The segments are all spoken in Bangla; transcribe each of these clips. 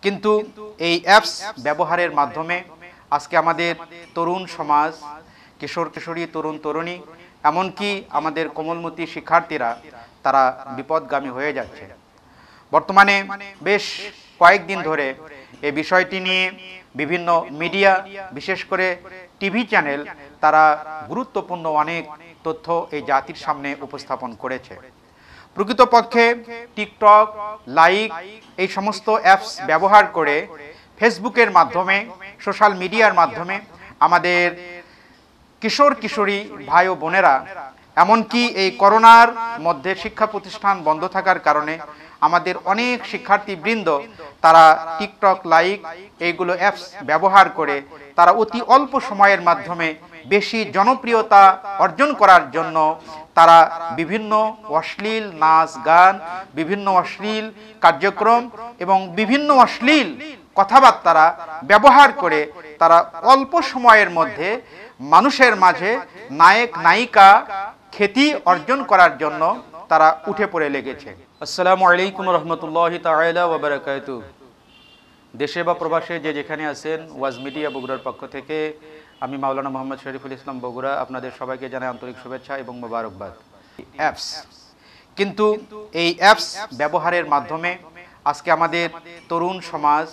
কিন্তু এই অ্যাপস ব্যবহারের মাধ্যমে আজকে আমাদের তরুণ সমাজ, কিশোর কিশোরী, তরুণ তরুণী, এমনকি আমাদের কোমলমতি শিক্ষার্থীরা তারা বিপদগামী হয়ে যাচ্ছে। বর্তমানে বেশ কয়েকদিন ধরে এই বিষয়টি নিয়ে বিভিন্ন মিডিয়া, বিশেষ করে টিভি চ্যানেল, তারা গুরুত্বপূর্ণ অনেক তথ্য এই জাতির সামনে উপস্থাপন করেছে। প্রকৃতপক্ষে টিকটক, লাইক এই সমস্ত অ্যাপস ব্যবহার করে ফেসবুকের মাধ্যমে, সোশ্যাল মিডিয়ার মাধ্যমে আমাদের কিশোর কিশোরী ভাই ও বোনেরা, এমনকি এই করোনার মধ্যে শিক্ষা প্রতিষ্ঠান বন্ধ থাকার কারণে আমাদের অনেক শিক্ষার্থীবৃন্দ তারা টিকটক, লাইক এইগুলো অ্যাপস ব্যবহার করে তারা অতি অল্প সময়ের মাধ্যমে বেশি জনপ্রিয়তা অর্জন করার জন্য তারা বিভিন্ন অশ্লীল নাচ গান, বিভিন্ন অশ্লীল কার্যক্রম এবং বিভিন্ন অশ্লীল কথাবার্তা ব্যবহার করে তারা অল্প সময়ের মধ্যে মানুষের মাঝে নায়ক নায়িকা খ্যাতি অর্জন করার জন্য তারা উঠে পড়ে লেগেছে। আসসালামু আলাইকুম রহমতুল্লাহি তাআলা ওয়া বারাকাতুহু। দেশে বা প্রবাসে যে যেখানে আছেন, ওয়াজ মিডিয়া বগুড়ার পক্ষ থেকে আমি মাওলানা মোহাম্মদ শরীফুল ইসলাম বগুড়া আপনাদের সবাইকে জানাই আন্তরিক শুভেচ্ছা এবং মোবারকবাদ। অ্যাপস, কিন্তু এই অ্যাপস ব্যবহারের মাধ্যমে আজকে আমাদের তরুণ সমাজ,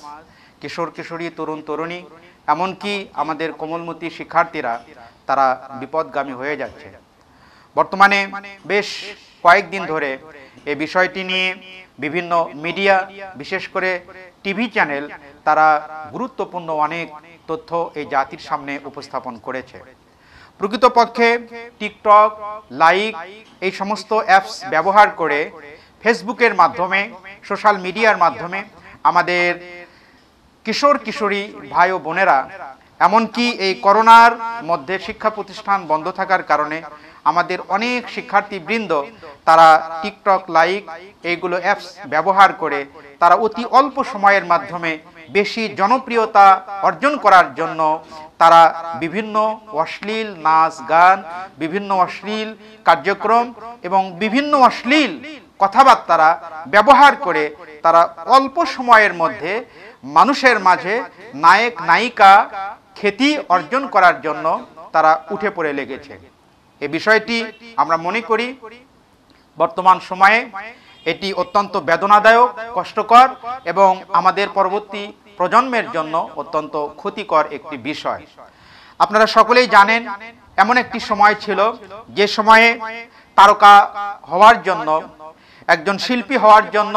কিশোর কিশোরী, তরুণ তরুণী, এমনকি আমাদের কোমলমতি শিক্ষার্থীরা তারা বিপদগামী হয়ে যাচ্ছে। বর্তমানে বেশ কয়েকদিন ধরে এই বিষয়টি নিয়ে বিভিন্ন মিডিয়া, বিশেষ করে টিভি চ্যানেল, তারা গুরুত্বপূর্ণ অনেক তথ্য এই জাতির সামনে উপস্থাপন করেছে। প্রকৃতপক্ষে টিকটক, লাইক এই সমস্ত অ্যাপস ব্যবহার করে ফেসবুকের মাধ্যমে, সোশ্যাল মিডিয়ার মাধ্যমে আমাদের কিশোর কিশোরী ভাই ও বোনেরা, এমনকি এই করোনার মধ্যে শিক্ষা প্রতিষ্ঠান বন্ধ থাকার কারণে আমাদের অনেক শিক্ষার্থীবৃন্দ তারা টিকটক, লাইক এইগুলো অ্যাপস ব্যবহার করে তারা অতি অল্প সময়ের মাধ্যমে বেশি জনপ্রিয়তা অর্জন করার জন্য তারা বিভিন্ন অশ্লীল নাচ গান, বিভিন্ন অশ্লীল কার্যক্রম এবং বিভিন্ন অশ্লীল কথাবার্তা ব্যবহার করে তারা অল্প সময়ের মধ্যে মানুষের মাঝে নায়ক নায়িকা খ্যাতি অর্জন করার জন্য তারা উঠে পড়ে লেগেছে। এই বিষয়টি আমরা মনে করি বর্তমান সময়ে এটি অত্যন্ত বেদনাদায়ক, কষ্টকর এবং আমাদের পরবর্তী প্রজন্মের জন্য অত্যন্ত ক্ষতিকর একটি বিষয়। আপনারা সকলেই জানেন, এমন একটি সময় ছিল যে সময়ে তারকা হওয়ার জন্য, একজন শিল্পী হওয়ার জন্য,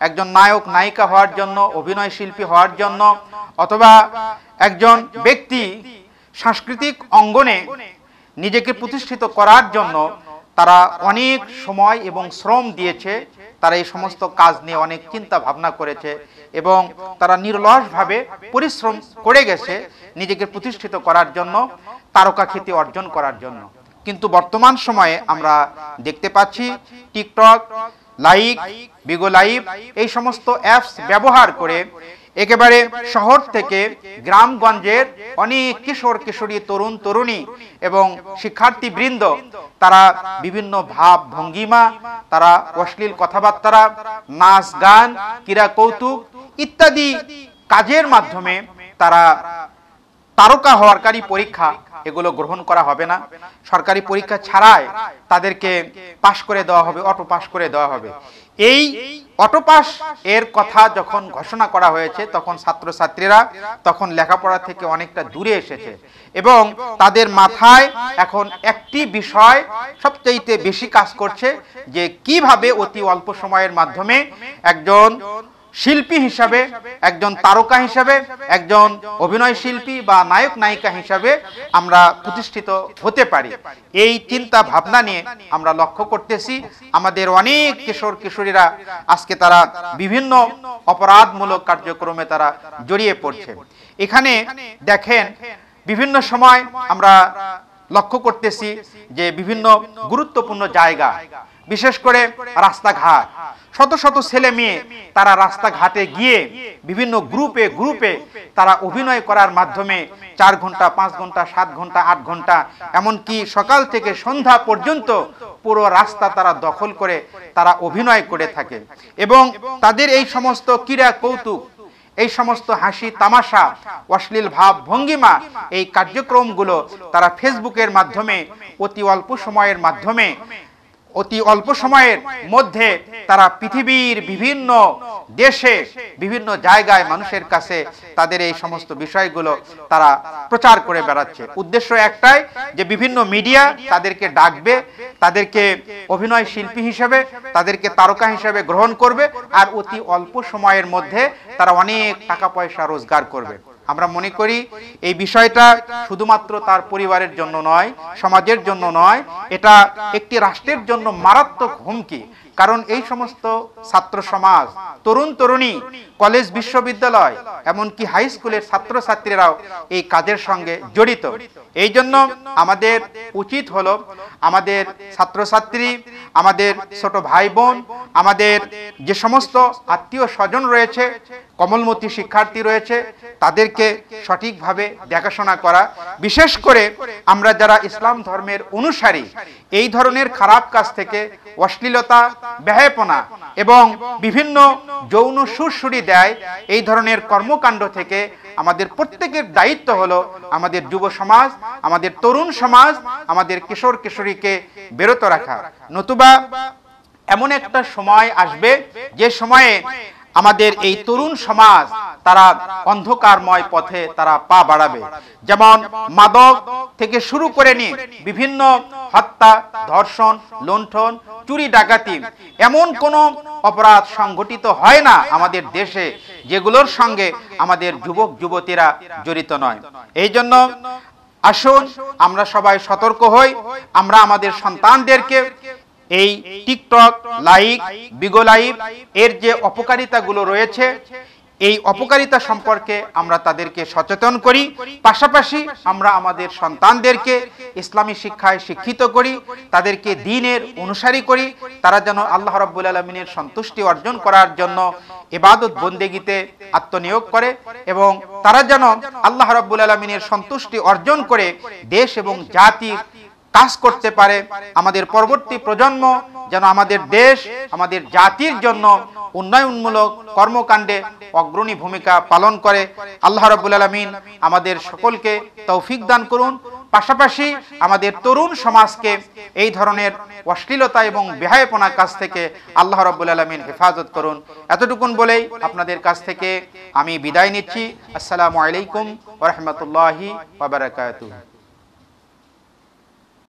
একজন নায়ক নায়িকা হওয়ার জন্য, অভিনয় শিল্পী হওয়ার জন্য, অথবা একজন ব্যক্তি সাংস্কৃতিক অঙ্গনে নিজেকে প্রতিষ্ঠিত করার জন্য তারা অনেক সময় এবং শ্রম দিয়েছে। তারা এই সমস্ত কাজ নিয়ে অনেক চিন্তা ভাবনা করেছে এবং তারা নিরলসভাবে পরিশ্রম করে গেছে নিজেকে প্রতিষ্ঠিত করার জন্য, তারকা খ্যাতি অর্জন করার জন্য। কিন্তু বর্তমান সময়ে আমরা দেখতে পাচ্ছি টিকটক, লাইক, বিগো লাইভ এই সমস্ত অ্যাপস ব্যবহার করে একেবারে শহর থেকে গ্রামগঞ্জের অনেক কিশোর কিশোরী, তরুণ তরুণী এবং শিক্ষার্থীবৃন্দ তারা বিভিন্ন ভাব ভঙ্গিমা, তারা অশ্লীল কথাবার্তা, নাচ গান, ক্রীড়া কৌতুক ইত্যাদি কাজের মাধ্যমে তারা তারকা হওয়ারকারী পরীক্ষা এগুলো গ্রহণ করা হবে না। সরকারি পরীক্ষা ছাড়াই তাদেরকে পাশ করে দেওয়া হবে, অটো পাস করে দেওয়া হবে। এই অটো পাস এর কথা যখন ঘোষণা করা হয়েছে তখন ছাত্রছাত্রীরা তখন লেখাপড়া থেকে অনেকটা দূরে এসেছে এবং তাদের মাথায় এখন একটি বিষয় সবচেয়ে বেশি কাজ করছে যে কিভাবে অতি অল্প সময়ের মাধ্যমে একজন শিল্পী হিসাবে, একজন তারকা হিসাবে, একজন অভিনয় শিল্পী বা নায়ক নায়িকা হিসাবে আমরা প্রতিষ্ঠিত হতে পারি। এই চিন্তা ভাবনা নিয়ে আমরা লক্ষ্য করতেছি আমাদের অনেক কিশোর কিশোরীরা আজকে তারা বিভিন্ন অপরাধমূলক কার্যক্রমে তারা জড়িয়ে পড়ছে। এখানে দেখেন বিভিন্ন সময় আমরা লক্ষ্য করতেছি যে বিভিন্ন গুরুত্বপূর্ণ জায়গা, বিশেষ করে রাস্তাঘাট, শত শত ছেলে মেয়ে তারা রাস্তাঘাটে গিয়ে বিভিন্ন গ্রুপে গ্রুপে তারা অভিনয় করার মাধ্যমে 4 ঘন্টা, 5 ঘন্টা, 7 ঘন্টা, 8 ঘন্টা, এমনকি সকাল থেকে সন্ধ্যা পর্যন্ত পুরো রাস্তা তারা দখল করে তারা অভিনয় করে থাকে এবং তাদের এই সমস্ত ক্রীড়া কৌতুক, এই সমস্ত হাসি তামাশা, অশ্লীল ভাব ভঙ্গিমা, এই কার্যক্রমগুলো তারা ফেসবুকের মাধ্যমে অতি অল্প সময়ের মধ্যে তারা পৃথিবীর বিভিন্ন দেশে বিভিন্ন জায়গায় মানুষের কাছে তাদের এই সমস্ত বিষয়গুলো তারা প্রচার করে বেড়াচ্ছে। উদ্দেশ্য একটাই, যে বিভিন্ন মিডিয়া তাদেরকে ডাকবে, তাদেরকে অভিনয় শিল্পী হিসেবে, তাদেরকে তারকা হিসেবে গ্রহণ করবে, আর অতি অল্প সময়ের মধ্যে তারা অনেক টাকা পয়সা রোজগার করবে। আমরা মনে করি এই বিষয়টা শুধুমাত্র তার পরিবারের জন্য নয়, সমাজের জন্য নয়, এটা একটি রাষ্ট্রের জন্য মারাত্মক হুমকি। কারণ এই সমস্ত ছাত্র সমাজ, তরুণ তরুণী, কলেজ বিশ্ববিদ্যালয়, এমনকি হাই স্কুলের ছাত্রছাত্রীরাও এই কাজের সঙ্গে জড়িত। এই জন্য আমাদের উচিত হলো আমাদের ছাত্রছাত্রী, আমাদের ছোট ভাই বোন, আমাদের যে সমস্ত আত্মীয় স্বজন রয়েছে, কমলমতি শিক্ষার্থী রয়েছে, তাদেরকে সঠিকভাবে দেখাশোনা করা। বিশেষ করে আমরা যারা ইসলাম ধর্মের অনুসারী, এই ধরনের খারাপ কাজ থেকে, অশ্লীলতা, বেহায়াপনা এবং বিভিন্ন যৌন সুরসুরি দেয়, এই ধরনের কর্মকাণ্ড থেকে আমাদের প্রত্যেকের দায়িত্ব হলো আমাদের যুব সমাজ, আমাদের তরুণ সমাজ, আমাদের কিশোর কিশোরীকে বিরত রাখা। নতুবা এমন একটা সময় আসবে যে সময়ে আমাদের এই তরুণ সমাজ তারা অন্ধকারময় পথে তারা পা বাড়াবে। যেমন মাদক থেকে শুরু করে নিয়ে বিভিন্ন হত্যা, ধর্ষণ, লুণ্ঠন, চুরি ডাকাতি, এমন কোনো অপরাধ সংগঠিত হয় না আমাদের দেশে যেগুলোর সঙ্গে আমাদের যুবক যুবতীরা জড়িত নয়। এই জন্য আসুন আমরা সবাই সতর্ক হই। আমরা আমাদের সন্তানদেরকে এই টিকটক, লাইক, বিগো লাইভ এর যে অপকারিতাগুলো রয়েছে, এই অপকারিতা সম্পর্কে আমরা তাদেরকে সচেতন করি। পাশাপাশি আমরা আমাদের সন্তানদেরকে ইসলামী শিক্ষায় শিক্ষিত করি, তাদেরকে দ্বীনের অনুসারী করি। তারা যেন আল্লাহ রাব্বুল আলামিনের সন্তুষ্টি অর্জন করার জন্য ইবাদত বন্দেগীতে আত্মনিয়োগ করে, এবং তারা যেন আল্লাহ রাব্বুল আলামিনের সন্তুষ্টি অর্জন করে দেশ এবং জাতির কাজ করতে পারে। আমাদের পরবর্তী প্রজন্ম যেন আমাদের দেশ, আমাদের জাতির জন্য উন্নয়নমূলক কর্মকাণ্ডে অগ্রণী ভূমিকা পালন করে। আল্লাহ রাব্বুল আলামিন আমাদের সকলকে তৌফিক দান করুন। পাশাপাশি আমাদের তরুণ সমাজকে এই ধরনের অশ্লীলতা এবং বেহায়াপনার কাছ থেকে আল্লাহ রাব্বুল আলামিন হেফাজত করুন। এতটুকুন বলেই আপনাদের কাছ থেকে আমি বিদায় নিচ্ছি। আসসালামু আলাইকুম ওয়া রাহমাতুল্লাহি ওয়া বারাকাতুহু।